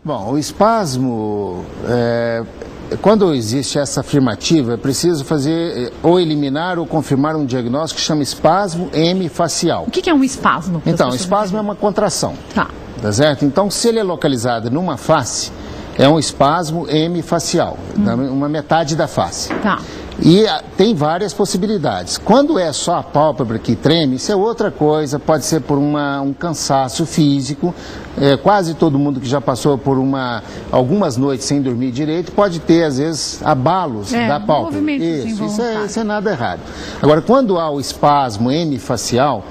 Bom, o espasmo, quando existe essa afirmativa, é preciso fazer ou eliminar ou confirmar um diagnóstico que chama espasmo hemifacial. O que é um espasmo? Então, espasmo é uma contração. Tá certo? Então, se ele é localizado numa face, é um espasmo hemifacial, uma metade da face. Tá. E tem várias possibilidades. Quando é só a pálpebra que treme, isso é outra coisa, pode ser por um cansaço físico. Quase todo mundo que já passou por algumas noites sem dormir direito pode ter, às vezes, abalos da pálpebra. Isso é nada errado. Agora, quando há o espasmo hemifacial,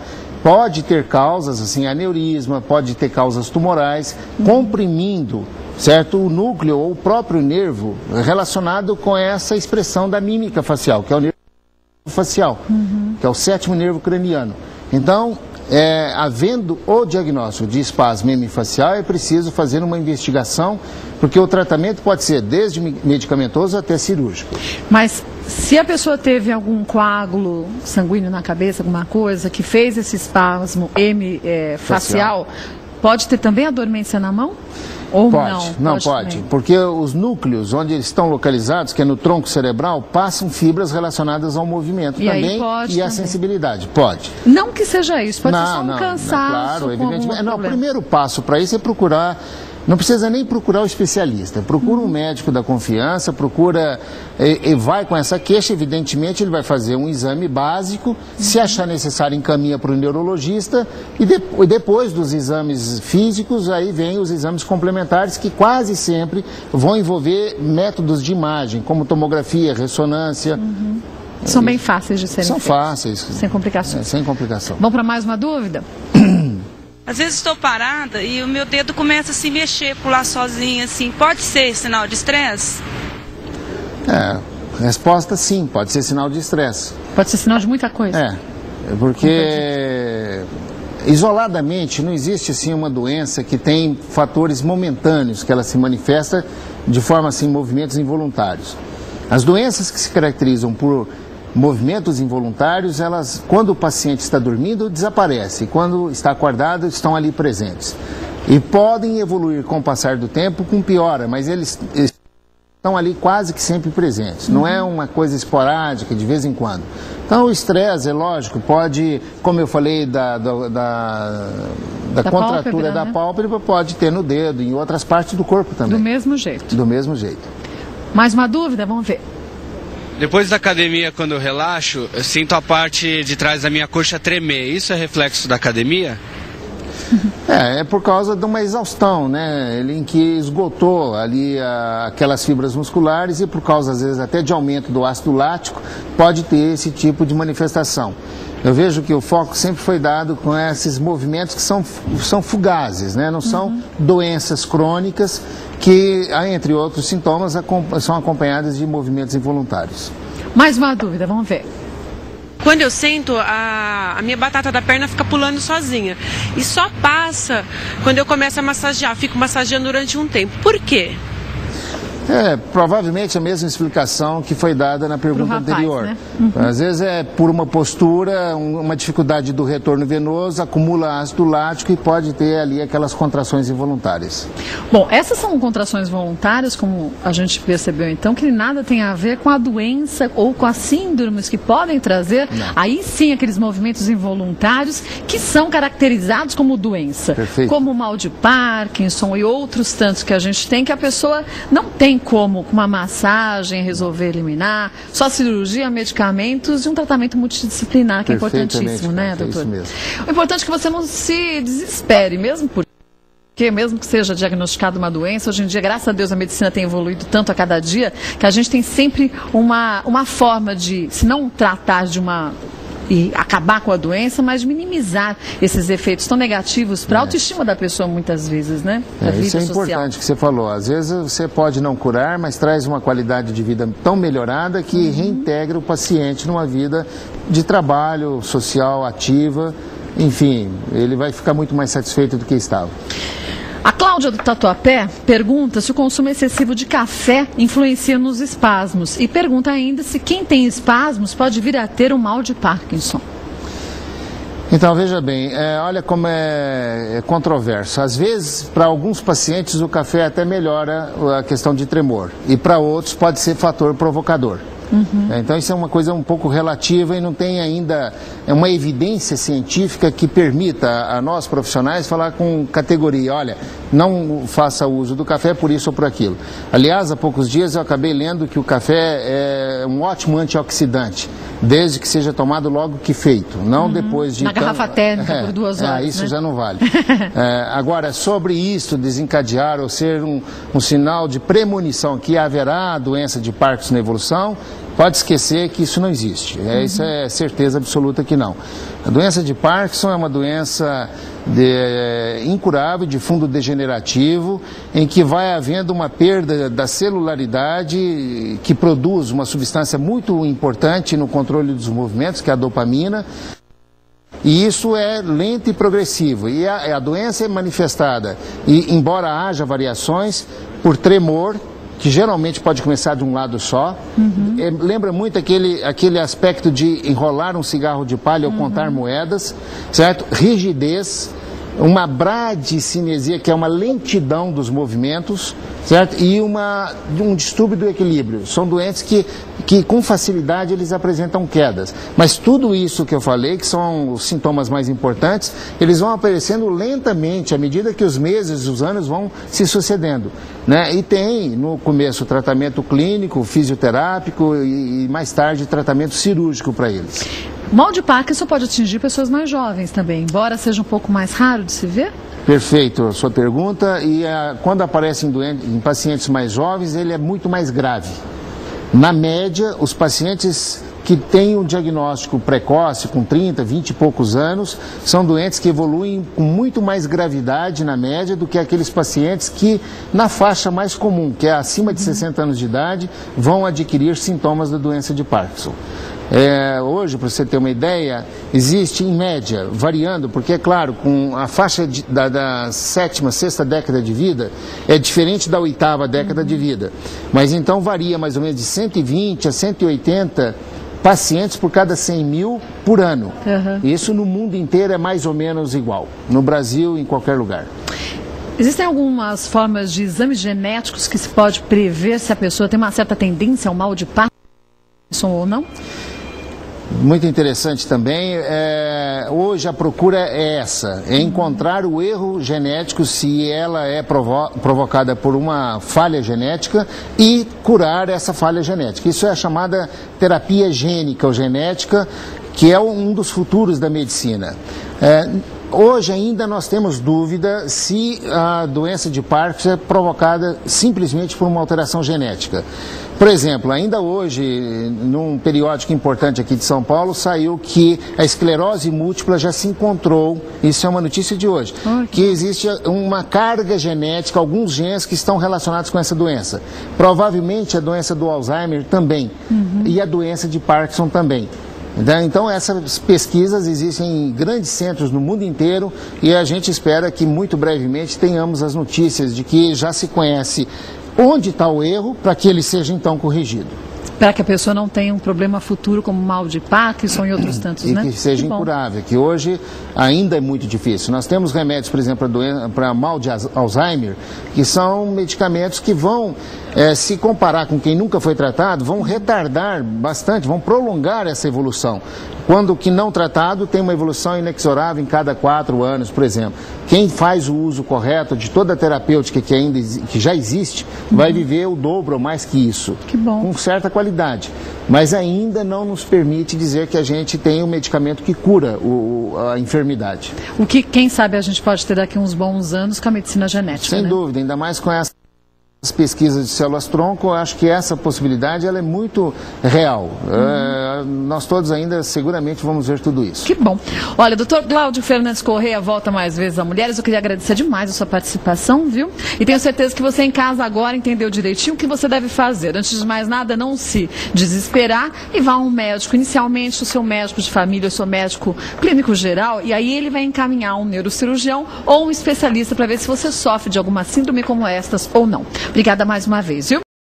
pode ter causas, assim, aneurisma, pode ter causas tumorais, comprimindo, certo, o núcleo ou o próprio nervo relacionado com essa expressão da mímica facial, que é o nervo facial, que é o 7º nervo craniano. Então, havendo o diagnóstico de espasmo hemifacial, é preciso fazer uma investigação, porque o tratamento pode ser desde medicamentoso até cirúrgico. Mas se a pessoa teve algum coágulo sanguíneo na cabeça, alguma coisa que fez esse espasmo hemifacial, pode ter também a dormência na mão? Ou não pode, porque os núcleos onde eles estão localizados, que é no tronco cerebral, passam fibras relacionadas ao movimento e à sensibilidade. Pode. Não que seja isso, pode ser só um cansaço. Claro, evidentemente. O primeiro passo para isso é procurar. Não precisa nem procurar o especialista, procura um médico da confiança, e vai com essa queixa, evidentemente ele vai fazer um exame básico, se achar necessário encaminha para o neurologista e depois dos exames físicos, aí vem os exames complementares que quase sempre vão envolver métodos de imagem, como tomografia, ressonância. São bem fáceis de serem feitos. São fáceis. Sem complicações. Sem complicação. Vamos para mais uma dúvida? Às vezes estou parada e o meu dedo começa a se mexer, pular sozinho, assim. Pode ser sinal de estresse? Resposta sim, pode ser sinal de estresse. Pode ser sinal de muita coisa? Porque isoladamente não existe assim uma doença que tem fatores momentâneos, que ela se manifesta de forma assim, movimentos involuntários. As doenças que se caracterizam por movimentos involuntários, elas, quando o paciente está dormindo, desaparecem. E quando está acordado, estão ali presentes. E podem evoluir com o passar do tempo com piora, mas eles estão ali quase que sempre presentes. Não é uma coisa esporádica, de vez em quando. Então, o estresse, é lógico, pode, como eu falei, da contratura da pálpebra, pode ter no dedo, em outras partes do corpo também. Do mesmo jeito? Do mesmo jeito. Mais uma dúvida? Vamos ver. Depois da academia, quando eu relaxo, eu sinto a parte de trás da minha coxa tremer. Isso é reflexo da academia? É por causa de uma exaustão, né? Em que esgotou ali aquelas fibras musculares e por causa, às vezes, até de aumento do ácido lático, pode ter esse tipo de manifestação. Eu vejo que o foco sempre foi dado com esses movimentos que são fugazes, né? Não são doenças crônicas que, entre outros sintomas, são acompanhadas de movimentos involuntários. Mais uma dúvida, vamos ver. Quando eu sento, a minha batata da perna fica pulando sozinha. E só passa quando eu começo a massagear. Fico massageando durante um tempo. Por quê? Provavelmente a mesma explicação que foi dada na pergunta anterior. Né? Às vezes é por uma postura, uma dificuldade do retorno venoso, acumula ácido lático e pode ter ali aquelas contrações involuntárias. Bom, essas são contrações voluntárias, como a gente percebeu então, que nada tem a ver com a doença ou com as síndromes que podem trazer, aí sim, aqueles movimentos involuntários que são caracterizados como doença. Perfeito. Como o mal de Parkinson e outros tantos que a gente tem, que a pessoa não tem como, com uma massagem, resolver eliminar, só cirurgia, medicamentos e um tratamento multidisciplinar, que é importantíssimo, né, doutor? É isso mesmo. O importante é que você não se desespere, mesmo porque mesmo que seja diagnosticada uma doença, hoje em dia, graças a Deus, a medicina tem evoluído tanto a cada dia, que a gente tem sempre uma forma de, se não tratar de e acabar com a doença, mas minimizar esses efeitos tão negativos para a autoestima da pessoa muitas vezes, né? Isso é importante que você falou. Às vezes você pode não curar, mas traz uma qualidade de vida tão melhorada que reintegra o paciente numa vida de trabalho social, ativa. Enfim, ele vai ficar muito mais satisfeito do que estava. A Cláudia do Tatuapé pergunta se o consumo excessivo de café influencia nos espasmos e pergunta ainda se quem tem espasmos pode vir a ter um mal de Parkinson. Então, veja bem, olha como é controverso. Às vezes, para alguns pacientes, o café até melhora a questão de tremor. E para outros pode ser fator provocador. Então, isso é uma coisa um pouco relativa e não tem ainda uma evidência científica que permita a nós profissionais falar com categoria, olha, não faça uso do café por isso ou por aquilo. Aliás, há poucos dias eu acabei lendo que o café é um ótimo antioxidante, desde que seja tomado logo que feito, não depois de... Na garrafa térmica por 2 horas, isso, né? Já não vale. Agora, sobre isso desencadear ou ser um sinal de premonição que haverá doença de Parkinson na evolução, pode esquecer que isso não existe. Isso é certeza absoluta que não. A doença de Parkinson é uma doença incurável, de fundo degenerativo, em que vai havendo uma perda da celularidade que produz uma substância muito importante no controle dos movimentos, que é a dopamina. E isso é lento e progressivo. E a doença é manifestada, e embora haja variações, por tremor, que geralmente pode começar de um lado só. Lembra muito aquele aspecto de enrolar um cigarro de palha ou contar moedas, certo? Rigidez, uma bradicinesia, que é uma lentidão dos movimentos, certo? E um distúrbio do equilíbrio. São doentes que com facilidade eles apresentam quedas. Mas tudo isso que eu falei, que são os sintomas mais importantes, eles vão aparecendo lentamente à medida que os meses, os anos vão se sucedendo, né? E tem no começo tratamento clínico, fisioterápico e mais tarde tratamento cirúrgico para eles. Mal de Parkinson pode atingir pessoas mais jovens também, embora seja um pouco mais raro de se ver? Perfeito a sua pergunta. E quando aparece em pacientes mais jovens, ele é muito mais grave. Na média, os pacientes que têm um diagnóstico precoce, com 30, 20 e poucos anos, são doentes que evoluem com muito mais gravidade na média do que aqueles pacientes que, na faixa mais comum, que é acima de 60 anos de idade, vão adquirir sintomas da doença de Parkinson. Hoje, para você ter uma ideia, existe em média, variando, porque é claro, com a faixa da 7ª, 6ª década de vida, é diferente da 8ª década de vida. Mas então varia mais ou menos de 120 a 180 pacientes por cada 100 mil por ano. Isso no mundo inteiro é mais ou menos igual, no Brasil e em qualquer lugar. Existem algumas formas de exames genéticos que se pode prever se a pessoa tem uma certa tendência ao mal de Parkinson ou não? Muito interessante também. Hoje a procura é essa, é encontrar o erro genético, se ela é provocada por uma falha genética, e curar essa falha genética. Isso é a chamada terapia gênica ou genética, que é um dos futuros da medicina. Hoje ainda nós temos dúvida se a doença de Parkinson é provocada simplesmente por uma alteração genética. Por exemplo, ainda hoje, num periódico importante aqui de São Paulo, saiu que a esclerose múltipla já se encontrou, isso é uma notícia de hoje, que existe uma carga genética, alguns genes que estão relacionados com essa doença. Provavelmente a doença do Alzheimer também, e a doença de Parkinson também. Então essas pesquisas existem em grandes centros no mundo inteiro e a gente espera que muito brevemente tenhamos as notícias de que já se conhece onde está o erro para que ele seja então corrigido. Para que a pessoa não tenha um problema futuro como mal de Parkinson e outros tantos, né? E que seja incurável, que hoje ainda é muito difícil. Nós temos remédios, por exemplo, para mal de Alzheimer, que são medicamentos que vão, se comparar com quem nunca foi tratado, vão retardar bastante, vão prolongar essa evolução. Quando o que não tratado tem uma evolução inexorável em cada 4 anos, por exemplo. Quem faz o uso correto de toda a terapêutica que já existe, vai viver o dobro ou mais que isso. Que bom. Com certa qualidade. Mas ainda não nos permite dizer que a gente tem um medicamento que cura a enfermidade. O que, quem sabe, a gente pode ter daqui uns bons anos com a medicina genética, Sem dúvida, ainda mais com essas pesquisas de células-tronco, eu acho que essa possibilidade ela é muito real. Nós todos ainda seguramente vamos ver tudo isso. Que bom. Olha, doutor Cláudio Fernandes Correia volta mais vezes a Mulheres. Eu queria agradecer demais a sua participação, viu? E tenho certeza que você em casa agora entendeu direitinho o que você deve fazer. Antes de mais nada, não se desesperar e vá a um médico. Inicialmente, o seu médico de família, o seu médico clínico geral, e aí ele vai encaminhar um neurocirurgião ou um especialista para ver se você sofre de alguma síndrome como estas ou não. Obrigada mais uma vez, viu?